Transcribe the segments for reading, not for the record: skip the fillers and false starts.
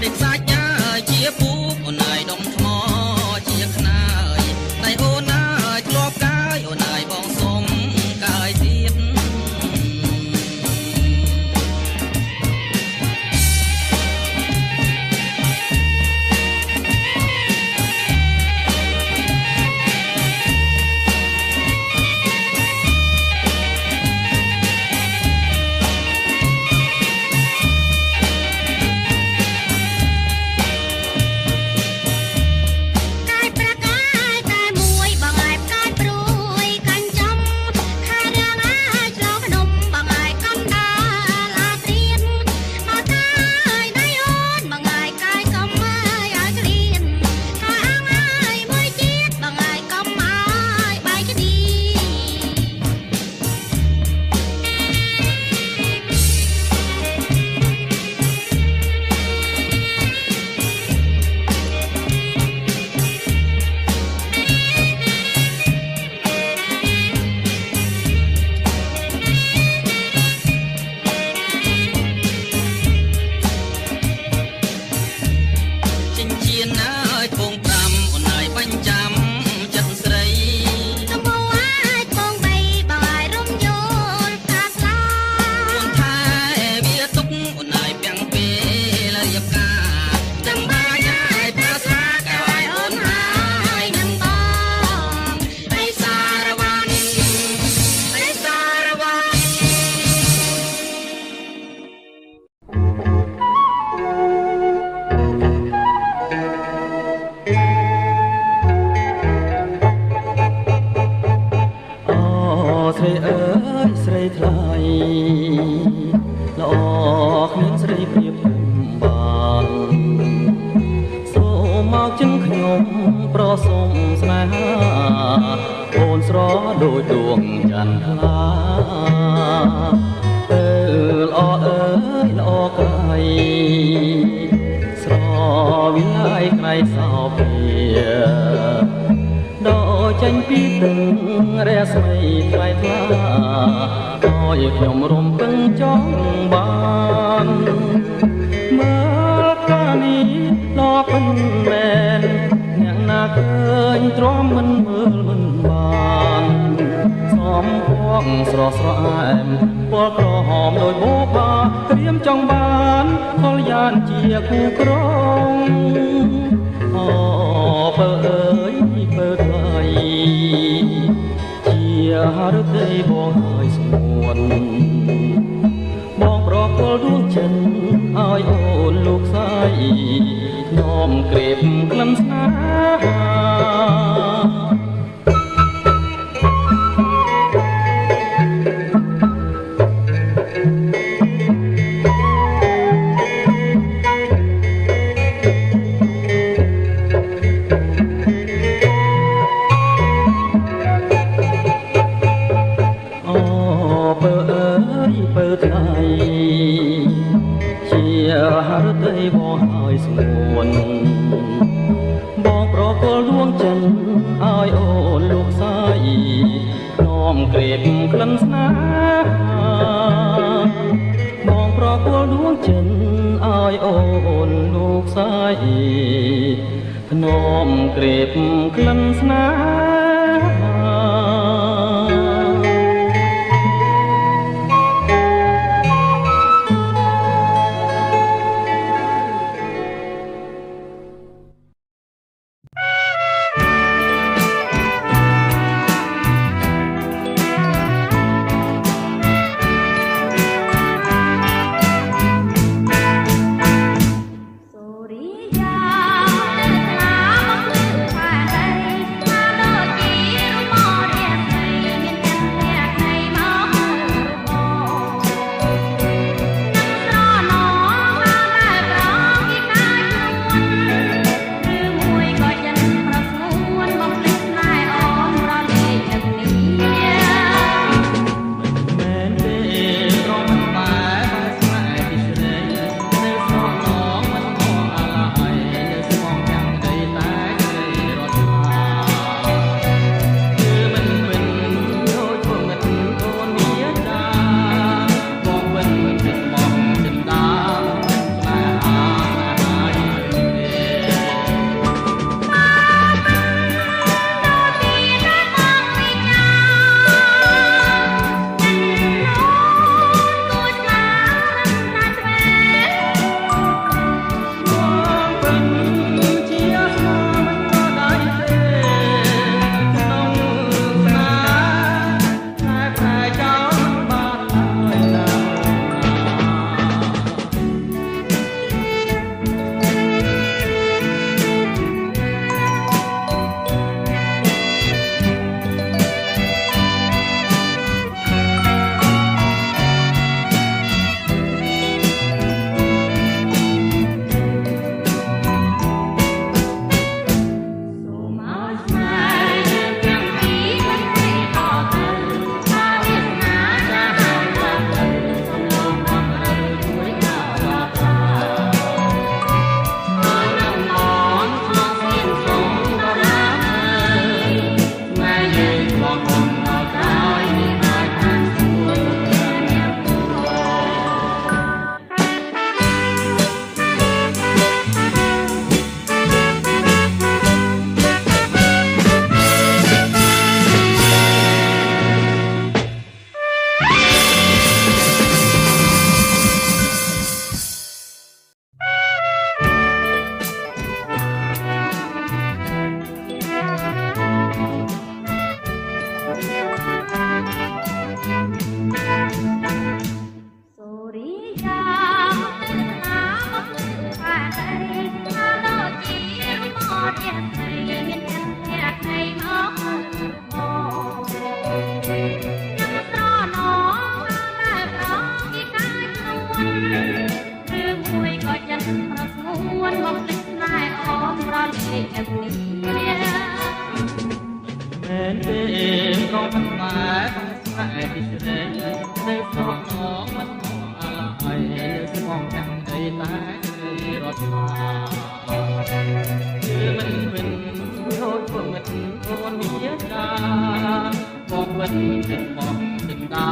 អ មកភ្លេចស្នេហ៍អូនប្រលេកគ្នាមែនទេក៏មិនដែរស្នេហ៍ពីស្រីនៅស្រុកមកមិនមកអល់ហើយស្មងចាំអីតែរត់មកគឺមិនវិញរត់ព្រមមិនអូនវាតាមកវិញចិត្តមកចិត្តតា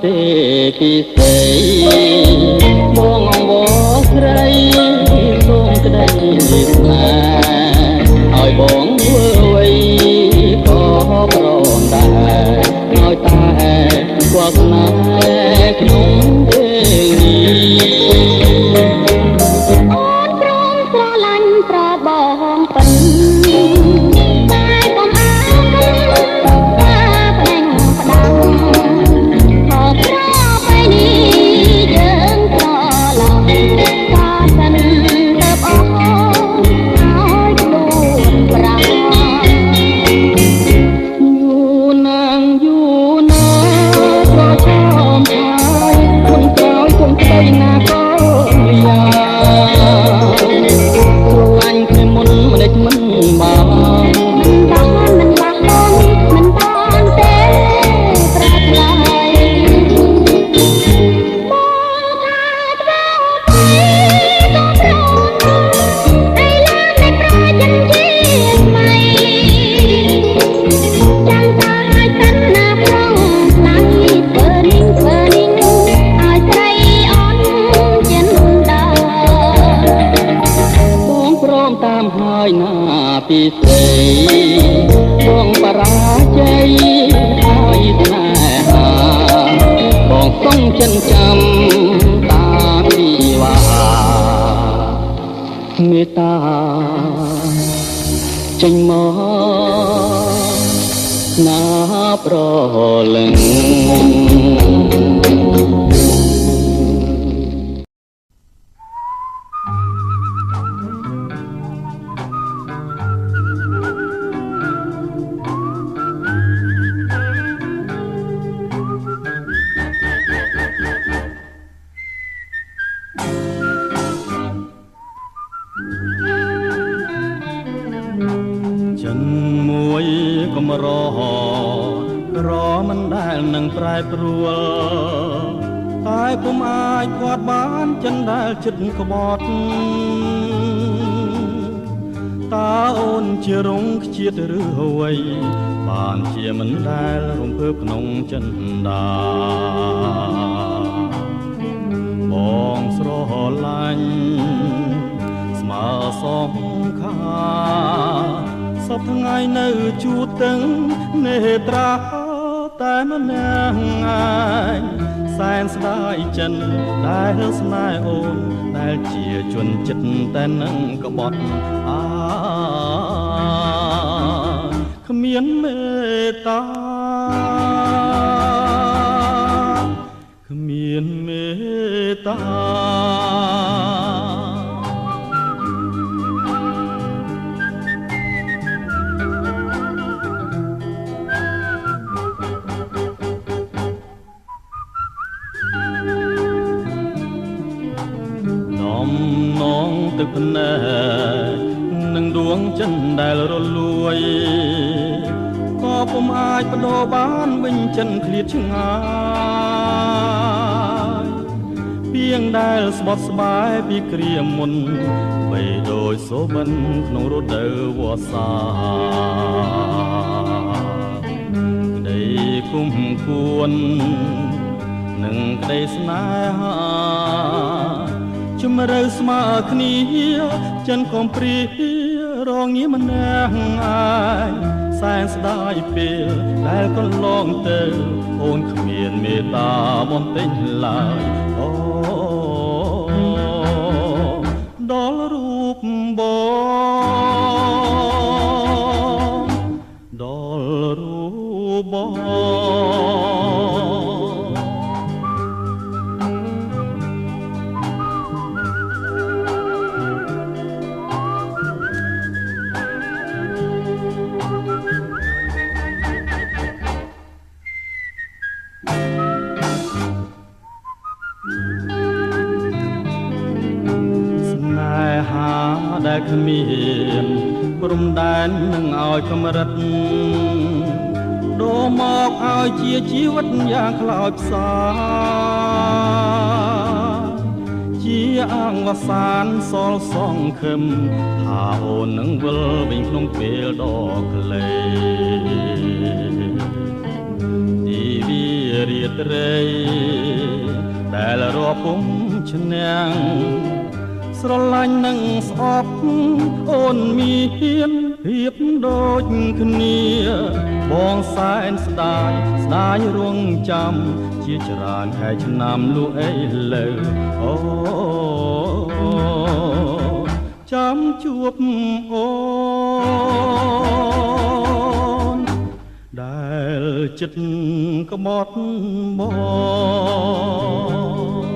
តែពីស្រីបងអង្វរស្រីសូមក្តីស្នេហ៍ឲ្យបងធ្វើអ្វីក៏ប្រំដែរឲ្យតែគាត់ស្នេហ៍ក្នុងពេលនេះអូនព្រមស្រឡាញ់ប្របងពិនតែកុំអាពីស្រីបងបរាជ័យឲ្យស្នេហាបងសងចិនចាំតាមវិវាមេត្តាចេញមកណាប្រលឹងមិនដែលនឹងប្រែប្រួលតែពុំអាចគាត់បានចិនដែលចិត្តក្បត់ តើអូនជារងខ្ជាតិឬអ្វីបានជាមិនដែលរំភើបក្នុងចិន្តាបងស្រឡាញ់ស្មើសងខាសពថ្ងៃនៅជួបទាំងនេត្រាតែម្នាក់ឯងសែនស្ដាយចិនដែលស្នេហ៍អូនដែលជាជនចិត្តតែនឹងក្បត់គ្មានមេត្តាគ្មានមេត្តានងទឹកភ្នែកនឹងដួងចិនដែលរលួយក៏ពុំអាចបដូរបានវិញចិនឃ្លាតឆ្ងាយពីងដែលស្បត់ស្បាយពីគ្រាមុនបីដូចសូបិនក្នុងរដូវវស្សាក្តីគុំគួននឹងក្តីស្នេហាជំរឿស្មើគ្នាចិនកំព្រារងងារម្នាក់ឯងសែនស្ដាយពេលដែលកន្លងទៅអូនគ្មានមេត្តាបន្តិចឡើយអូដល់រូបបងដល់រូបបងដែលគ្មានព្រំដែននឹងឲ្យកម្រិតដូរមកឲ្យជាជីវិតយ៉ាងខ្លោចផ្សាជាអង្គវសានសល់សងខឹមថាអូននឹងវិលវិញក្នុងពេលដ៏ខ្លីទីវារាត្រីដែលរាប់ពុំឈ្នះស្រឡាញ់នឹងស្អប់អូនមានភាពដូចគ្នាបងសែនស្ដាយស្ដាយរងចាំជាច្រើនខែឆ្នាំលុះអីលើអូចាំជួបអូនដែលចិត្តក្បត់បង